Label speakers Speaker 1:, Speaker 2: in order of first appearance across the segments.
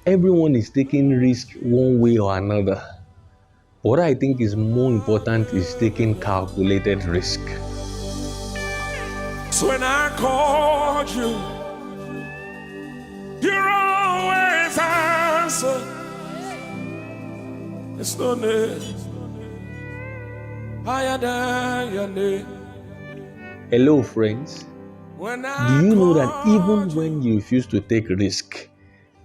Speaker 1: Everyone is taking risk one way or another. What I think is more important is taking calculated risk.
Speaker 2: So when I called you, you're always answer. It's no name higher than your name.
Speaker 1: Hello, friends. Do you know that even when you refuse to take risk,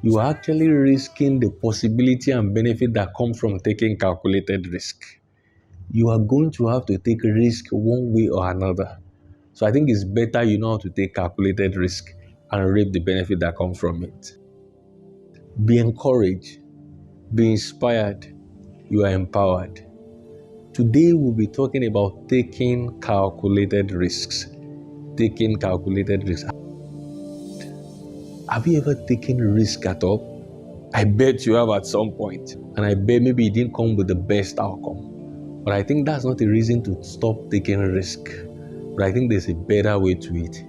Speaker 1: you are actually risking the possibility and benefit that comes from taking calculated risk? You are going to have to take risk one way or another. So I think it's better you know how to take calculated risk and reap the benefit that comes from it. Be encouraged, be inspired, you are empowered. Today we'll be talking about taking calculated risks. Taking calculated risks. Have you ever taken risk at all? I bet you have at some point, and I bet maybe it didn't come with the best outcome. But I think that's not a reason to stop taking risk. But I think there's a better way to it.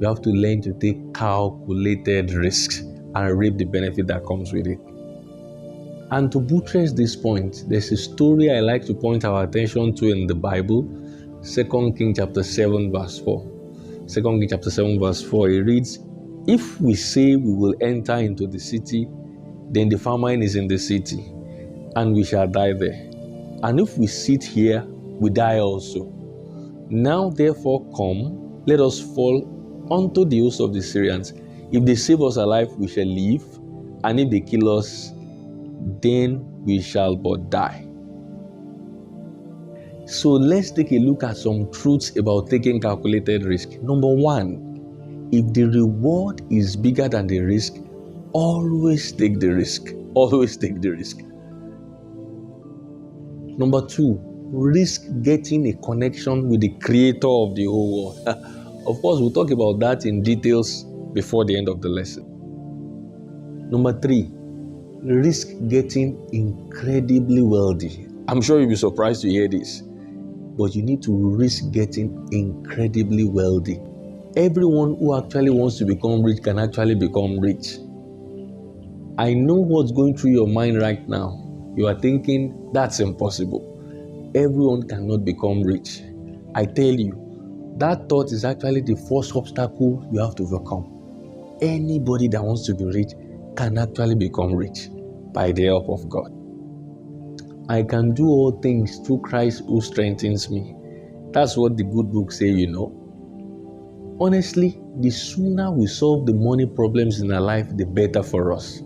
Speaker 1: You have to learn to take calculated risks and reap the benefit that comes with it. And to buttress this point, there's a story I like to point our attention to in the Bible, 2 Kings chapter 7 verse 4. 2 Kings chapter 7 verse 4, it reads, "If we say we will enter into the city, then the famine is in the city, and we shall die there. And if we sit here, we die also. Now therefore come, let us fall unto the host of the Syrians. If they save us alive, we shall live, and if they kill us, then we shall but die." So let's take a look at some truths about taking calculated risk. Number one, if the reward is bigger than the risk, always take the risk. Always take the risk. Number two, risk getting a connection with the creator of the whole world. Of course, we'll talk about that in details before the end of the lesson. Number three, risk getting incredibly wealthy. I'm sure you'll be surprised to hear this, but you need to risk getting incredibly wealthy. Everyone who actually wants to become rich can actually become rich. I know what's going through your mind right now. You are thinking, that's impossible. Everyone cannot become rich. I tell you, that thought is actually the first obstacle you have to overcome. Anybody that wants to be rich can actually become rich by the help of God. I can do all things through Christ who strengthens me. That's what the good book says, you know. Honestly, the sooner we solve the money problems in our life, the better for us.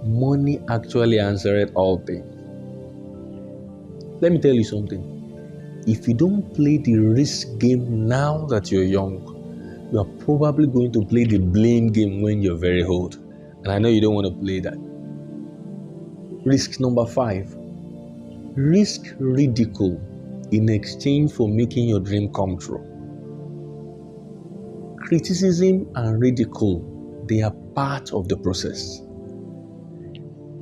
Speaker 1: Money actually answers all things. Let me tell you something. If you don't play the risk game now that you're young, you are probably going to play the blame game when you're very old. And I know you don't want to play that. Risk number 5. Risk ridicule in exchange for making your dream come true. Criticism and ridicule, they are part of the process.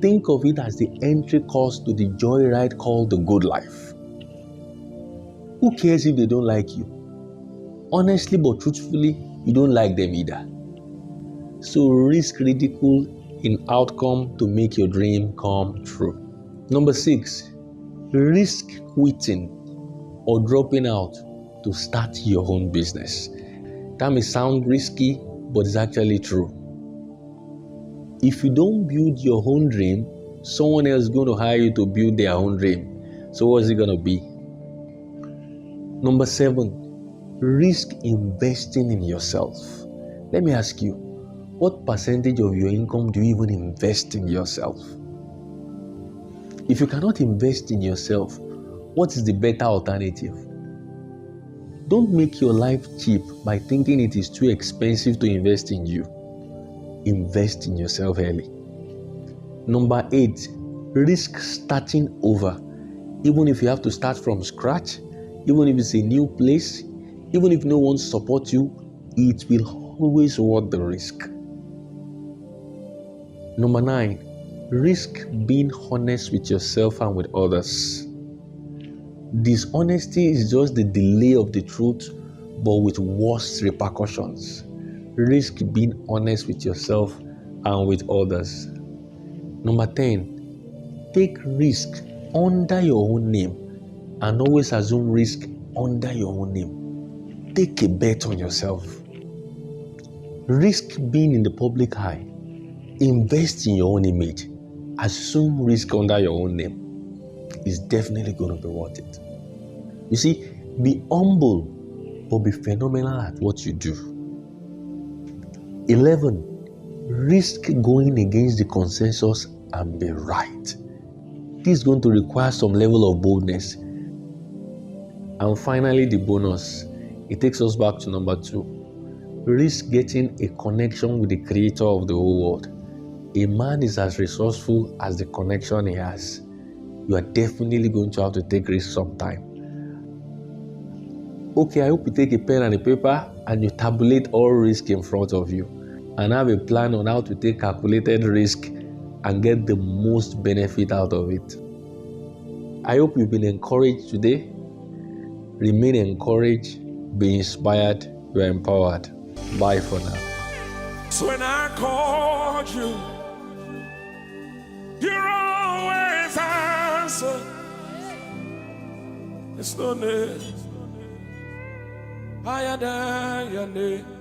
Speaker 1: Think of it as the entry course to the joyride called the good life. Who cares if they don't like you? Honestly but truthfully, you don't like them either. So risk ridicule in outcome to make your dream come true. Number 6, risk quitting or dropping out to start your own business. That may sound risky, but it's actually true. If you don't build your own dream, someone else is going to hire you to build their own dream. So what's it going to be? Number 7, risk investing in yourself. Let me ask you, what percentage of your income do you even invest in yourself? If you cannot invest in yourself, what is the better alternative? Don't make your life cheap by thinking it is too expensive to invest in you. Invest in yourself early. Number 8, risk starting over. Even if you have to start from scratch, even if it's a new place, even if no one supports you, it will always worth the risk. Number 9, risk being honest with yourself and with others. Dishonesty is just the delay of the truth, but with worse repercussions. Risk being honest with yourself and with others. Number 10, take risk under your own name and always assume risk under your own name. Take a bet on yourself. Risk being in the public eye. Invest in your own image. Assume risk under your own name. It's definitely going to be worth it. You see, be humble, but be phenomenal at what you do. 11, risk going against the consensus and be right. This is going to require some level of boldness. And finally, the bonus. It takes us back to number 2. Risk getting a connection with the creator of the whole world. A man is as resourceful as the connection he has. You are definitely going to have to take risks sometime. Okay, I hope you take a pen and a paper and you tabulate all risk in front of you and have a plan on how to take calculated risk and get the most benefit out of it. I hope you've been encouraged today. Remain encouraged, be inspired, you are empowered. Bye for now.
Speaker 2: So when I called you, you're always answer. It's no name higher than your name.